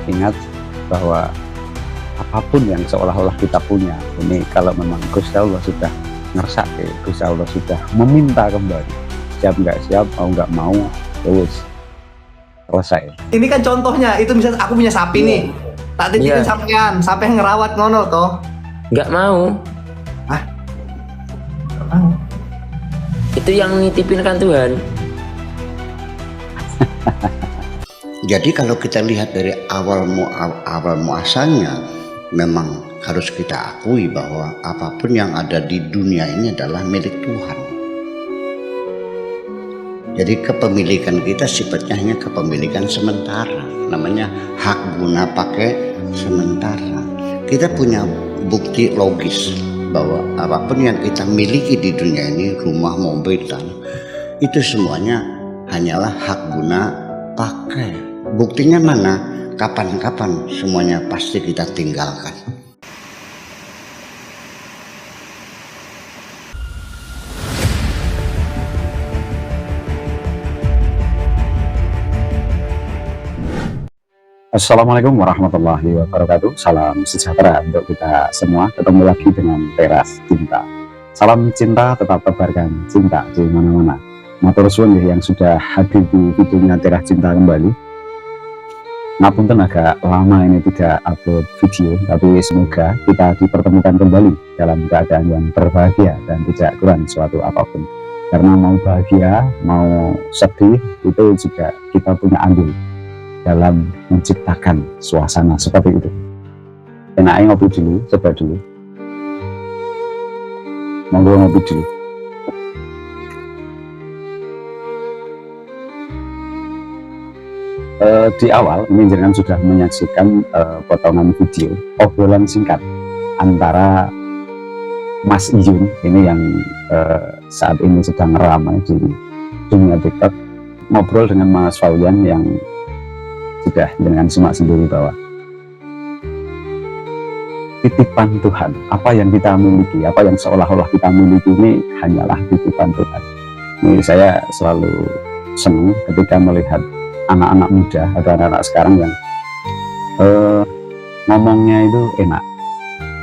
ingat bahwa apapun yang seolah-olah kita punya ini, kalau memang Gusti Allah sudah ngersake, Gusti Allah sudah meminta kembali, siap nggak siap, mau nggak mau, terus selesai. Ini kan contohnya, itu misalnya aku punya sapi nih, tak titipin sampean, sampai ngerawat ngono toh. Nggak mau. Hah? Nggak mau. Itu yang nitipin kan Tuhan. Jadi kalau kita lihat dari awal muasalnya, memang harus kita akui bahwa apapun yang ada di dunia ini adalah milik Tuhan. Jadi kepemilikan kita sifatnya hanya kepemilikan sementara, namanya hak guna pakai sementara. Kita punya bukti logis bahwa apapun yang kita miliki di dunia ini, rumah, mobil, tanah, itu semuanya hanyalah hak guna pakai. Buktinya mana? Kapan-kapan semuanya pasti kita tinggalkan. Assalamualaikum warahmatullahi wabarakatuh. Salam sejahtera untuk kita semua. Ketemu lagi dengan Teras Cinta. Salam cinta, tetap tebarkan cinta di mana-mana. Matur suwun yang sudah hadir di videonya Teras Cinta kembali. Ngapunten agak lama ini tidak upload video, tapi semoga kita dipertemukan kembali dalam keadaan yang berbahagia dan tidak kurang suatu apapun. Karena mau bahagia, mau sedih, itu juga kita punya andil dalam menciptakan suasana seperti itu. Enaknya ngopi dulu, coba dulu. Monggo ngopi dulu. Di awal ini jangan sudah menyaksikan potongan video obrolan singkat antara Mas Iyun ini yang saat ini sedang ramai di dunia TikTok, ngobrol dengan Mas Fauyan yang sudah dengan simak sendiri bahwa titipan Tuhan, apa yang kita miliki, apa yang seolah-olah kita miliki ini hanyalah titipan Tuhan. Ini saya selalu senang ketika melihat anak-anak muda atau anak-anak sekarang yang ngomongnya itu enak,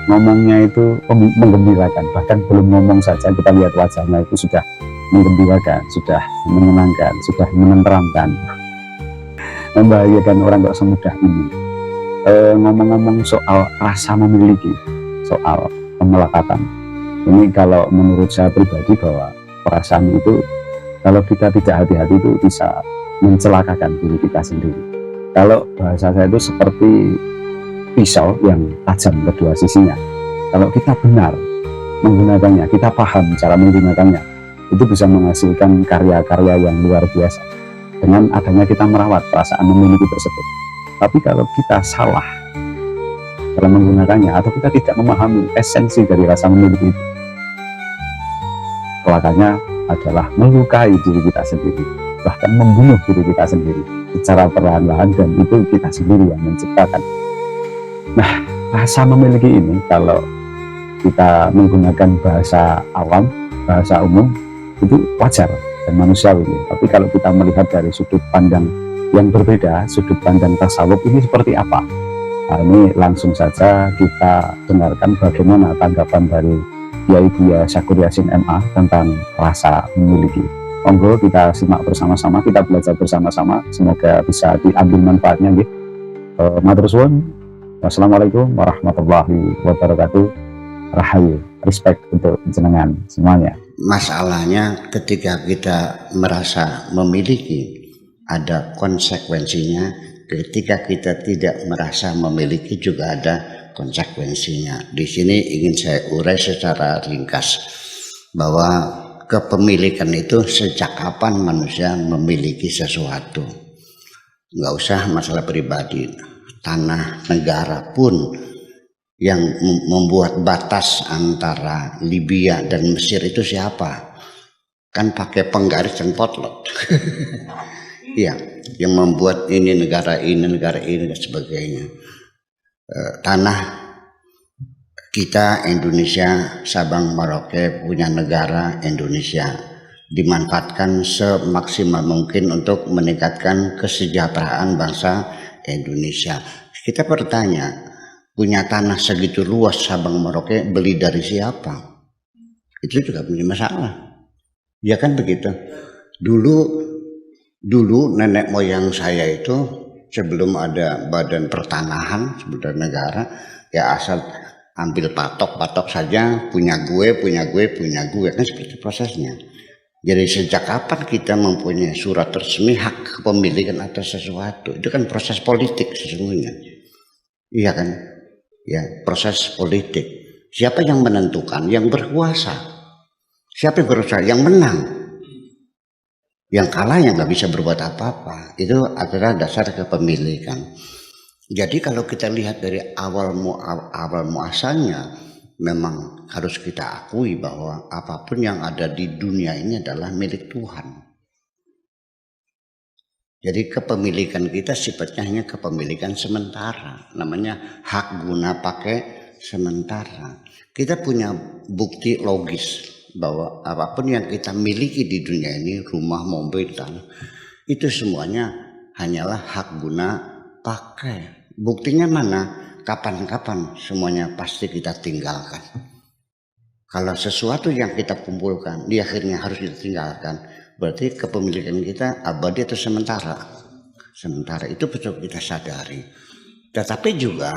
ngomongnya itu menggembirakan, bahkan belum ngomong saja kita lihat wajahnya itu sudah menggembirakan, sudah menyenangkan, sudah menenteramkan, membahagiakan orang kok semudah ini. Ngomong-ngomong soal rasa memiliki, soal pemelekatan, ini kalau menurut saya pribadi bahwa perasaan itu kalau kita tidak hati-hati itu bisa mencelakakan diri kita sendiri. Kalau bahasa saya itu seperti pisau yang tajam kedua sisinya. Kalau kita benar menggunakannya, kita paham cara menggunakannya, itu bisa menghasilkan karya-karya yang luar biasa dengan adanya kita merawat perasaan memiliki tersebut. Tapi kalau kita salah dalam menggunakannya atau kita tidak memahami esensi dari rasa memiliki itu, celakanya adalah melukai diri kita sendiri, bahkan membunuh diri kita sendiri secara perlahan-lahan, dan itu kita sendiri yang menciptakan. Nah, rasa memiliki ini kalau kita menggunakan bahasa awam, bahasa umum, itu wajar dan manusiawi. Tapi kalau kita melihat dari sudut pandang yang berbeda, sudut pandang tasawuf ini seperti apa? Nah, ini langsung saja kita dengarkan bagaimana tanggapan dari Kiai Buya Syakur Yasin MA tentang rasa memiliki. Monggo kita simak bersama-sama, kita belajar bersama-sama, semoga bisa diambil manfaatnya nggih. Matur suwun. Wassalamualaikum warahmatullahi wabarakatuh. Rahayu, respect untuk jenengan semuanya. Masalahnya ketika kita merasa memiliki, ada konsekuensinya. Ketika kita tidak merasa memiliki juga ada konsekuensinya. Di sini ingin saya urai secara ringkas bahwa kepemilikan itu sejak kapan manusia memiliki sesuatu. Nggak usah masalah pribadi, tanah negara pun yang membuat batas antara Libya dan Mesir itu siapa? Kan pakai penggaris dan potlot. Iya, yang membuat ini negara ini dan sebagainya. Tanah kita Indonesia, Sabang Merauke punya negara Indonesia, dimanfaatkan semaksimal mungkin untuk meningkatkan kesejahteraan bangsa Indonesia. Kita bertanya, punya tanah segitu luas Sabang Merauke beli dari siapa? Itu juga punya masalah. Ya kan begitu. Dulu nenek moyang saya itu sebelum ada badan pertanahan sebutan negara, ya asal ambil patok saja, punya gue kan seperti prosesnya. Jadi sejak kapan kita mempunyai surat resmi hak kepemilikan atas sesuatu? Itu kan proses politik sesungguhnya. Iya kan? Ya, proses politik. Siapa yang menentukan? Yang berkuasa. Siapa yang berkuasa? Yang menang. Yang kalah yang nggak bisa berbuat apa-apa. Itu adalah dasar kepemilikan. Jadi kalau kita lihat dari awal muasalnya, memang harus kita akui bahwa apapun yang ada di dunia ini adalah milik Tuhan. Jadi kepemilikan kita sifatnya hanya kepemilikan sementara. Namanya hak guna pakai sementara. Kita punya bukti logis bahwa apapun yang kita miliki di dunia ini, rumah, mobil, tanah, itu semuanya hanyalah hak guna pakai. Buktinya mana? Kapan-kapan semuanya pasti kita tinggalkan. Kalau sesuatu yang kita kumpulkan di akhirnya harus ditinggalkan, berarti kepemilikan kita abadi atau sementara. Sementara itu betul kita sadari. Tetapi juga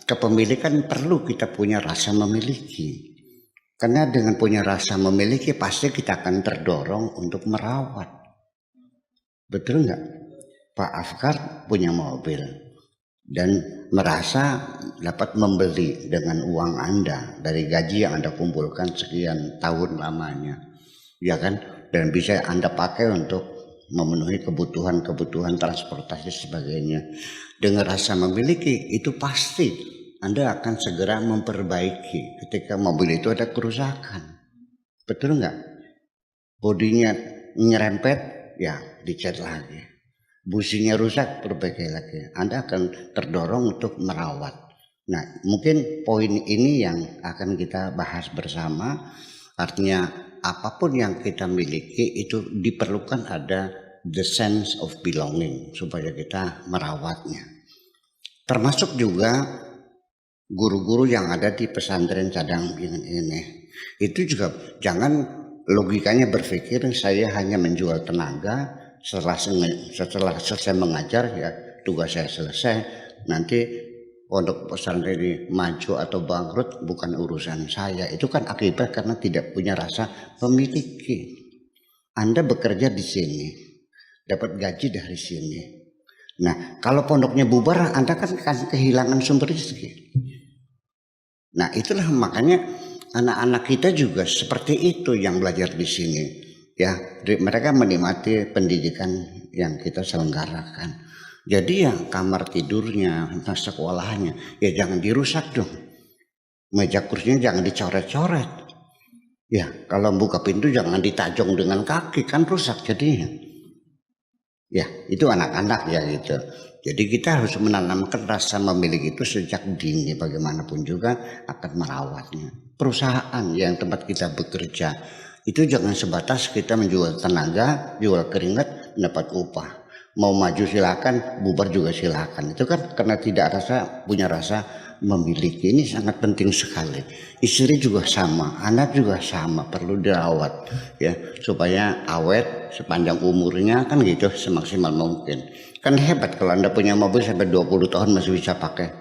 kepemilikan perlu kita punya rasa memiliki. Karena dengan punya rasa memiliki pasti kita akan terdorong untuk merawat. Betul nggak? Pak Afkar punya mobil dan merasa dapat membeli dengan uang Anda dari gaji yang Anda kumpulkan sekian tahun lamanya, ya kan? Dan bisa Anda pakai untuk memenuhi kebutuhan transportasi sebagainya. Dengan rasa memiliki itu pasti Anda akan segera memperbaiki ketika mobil itu ada kerusakan. Betul nggak? Bodinya nyerempet, ya dicat lagi. Businya rusak, perbaiki lagi. Anda akan terdorong untuk merawat. Nah, mungkin poin ini yang akan kita bahas bersama. Artinya apapun yang kita miliki itu diperlukan ada the sense of belonging supaya kita merawatnya. Termasuk juga guru-guru yang ada di pesantren cadang ini. Itu juga jangan logikanya berpikir saya hanya menjual tenaga. Setelah selesai mengajar ya tugas saya selesai, nanti pondok pesantren ini maju atau bangkrut bukan urusan saya. Itu kan akibat karena tidak punya rasa memiliki. Anda bekerja di sini, dapat gaji dari sini. Nah, kalau pondoknya bubar, Anda kan kehilangan sumber rezeki. Nah, itulah makanya anak-anak kita juga seperti itu yang belajar di sini. Ya, mereka menikmati pendidikan yang kita selenggarakan. Jadi ya kamar tidurnya, sekolahnya, ya jangan dirusak dong. Meja kursinya jangan dicoret-coret. Ya, kalau buka pintu jangan ditajong dengan kaki, kan rusak jadinya. Ya, itu anak-anak ya gitu. Jadi kita harus menanamkan rasa memiliki itu sejak dini, bagaimanapun juga akan merawatnya. Perusahaan yang tempat kita bekerja, itu jangan sebatas kita menjual tenaga, jual keringat, dapat upah. Mau maju silakan, bubar juga silakan. Itu kan karena tidak punya rasa memiliki. Ini sangat penting sekali. Istri juga sama, anak juga sama, perlu dirawat ya supaya awet sepanjang umurnya kan gitu semaksimal mungkin. Kan hebat kalau Anda punya mobil sampai 20 tahun masih bisa pakai.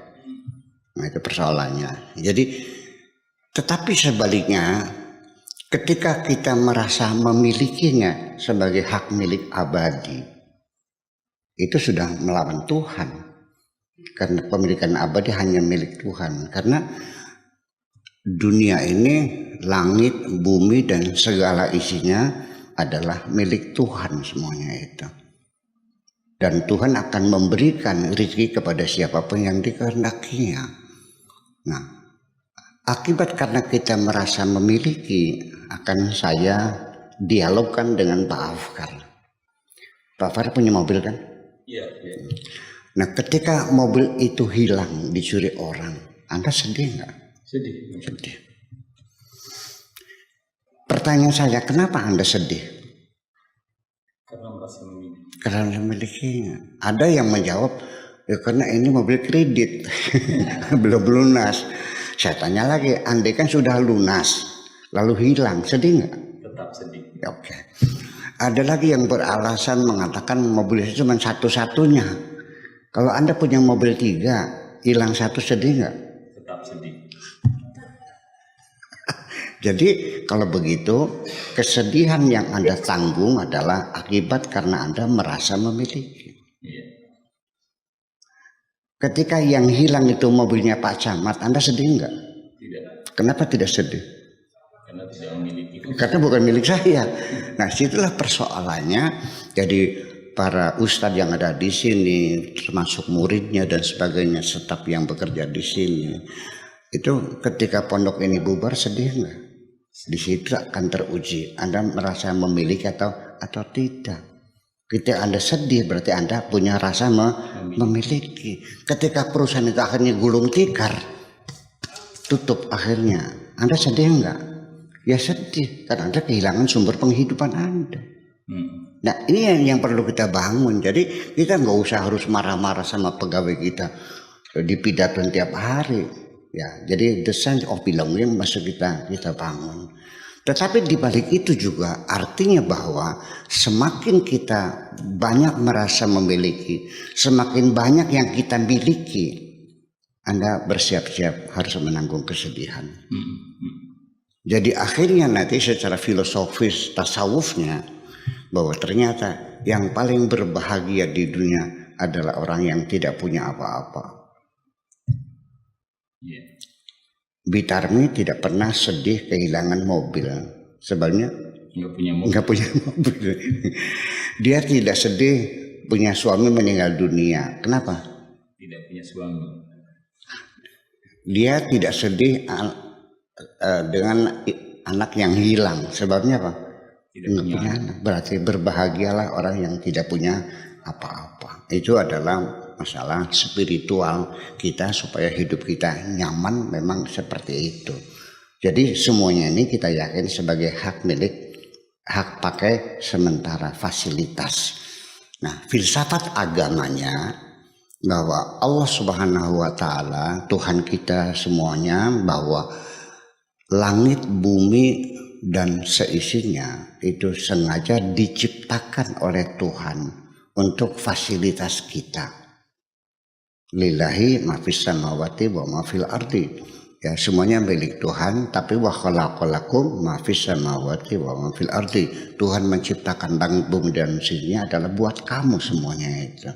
Nah, itu persoalannya. Jadi tetapi sebaliknya ketika kita merasa memilikinya sebagai hak milik abadi, itu sudah melawan Tuhan. Karena pemilikan abadi hanya milik Tuhan. Karena dunia ini, langit, bumi, dan segala isinya adalah milik Tuhan semuanya itu. Dan Tuhan akan memberikan rezeki kepada siapapun yang dikehendakinya. Nah, akibat karena kita merasa memiliki, akan saya dialogkan dengan Pak Afkar. Pak Afkar punya mobil kan? Iya. Nah, ketika mobil itu hilang, dicuri orang, Anda sedih nggak? Sedih. Pertanyaan saya, kenapa Anda sedih? Karena merasa memilikinya. Ada yang menjawab, Ya karena ini mobil kredit, belum lunas. Saya tanya lagi, andai kan sudah lunas, lalu hilang, sedih nggak? Tetap sedih. Ya, oke. Ada lagi yang beralasan mengatakan mobil itu cuma satu-satunya. Kalau Anda punya mobil 3, hilang 1, sedih nggak? Tetap sedih. Jadi kalau begitu, kesedihan yang Anda tanggung adalah akibat karena Anda merasa memiliki. Iya. Ketika yang hilang itu mobilnya Pak Camat, Anda sedih nggak? Tidak. Kenapa tidak sedih? Karena tidak memiliki. Karena bukan milik saya. Nah, situlah persoalannya. Jadi para ustadz yang ada di sini, termasuk muridnya dan sebagainya, staf yang bekerja di sini, itu ketika pondok ini bubar, sedih nggak? Di situ akan teruji Anda merasa memiliki atau tidak. Ketika Anda sedih berarti Anda punya rasa memiliki. Ketika perusahaan itu akhirnya gulung tikar, tutup akhirnya, Anda sedih enggak? Ya sedih, karena Anda kehilangan sumber penghidupan Anda. Nah ini yang perlu kita bangun. Jadi kita nggak usah harus marah-marah sama pegawai kita di pidato tiap hari. Ya, jadi the sense of belonging masih kita bangun. Tetapi di balik itu juga artinya bahwa semakin kita banyak merasa memiliki, semakin banyak yang kita miliki, Anda bersiap-siap harus menanggung kesedihan. Jadi akhirnya nanti secara filosofis tasawufnya bahwa ternyata yang paling berbahagia di dunia adalah orang yang tidak punya apa-apa. Bitarmi tidak pernah sedih kehilangan mobil. Sebenarnya nggak punya mobil. Dia tidak sedih punya suami meninggal dunia. Kenapa? Tidak punya suami. Dia tidak sedih dengan anak yang hilang. Sebabnya apa? Tidak punya anak. Berarti berbahagialah orang yang tidak punya apa-apa. Itu adalah masalah spiritual kita supaya hidup kita nyaman, memang seperti itu. Jadi semuanya ini kita yakin sebagai hak milik, hak pakai sementara, fasilitas. Nah, filsafat agamanya bahwa Allah Subhanahu wa taala, Tuhan kita semuanya, bahwa langit, bumi dan seisinya itu sengaja diciptakan oleh Tuhan untuk fasilitas kita. Lillahi ma fis samawati wa ma fil ardi. Ya, semuanya milik Tuhan, tapi wa khalaqalakum ma fis samawati wa ma fil ardi. Tuhan menciptakan langit, bumi dan isinya adalah buat kamu semuanya itu.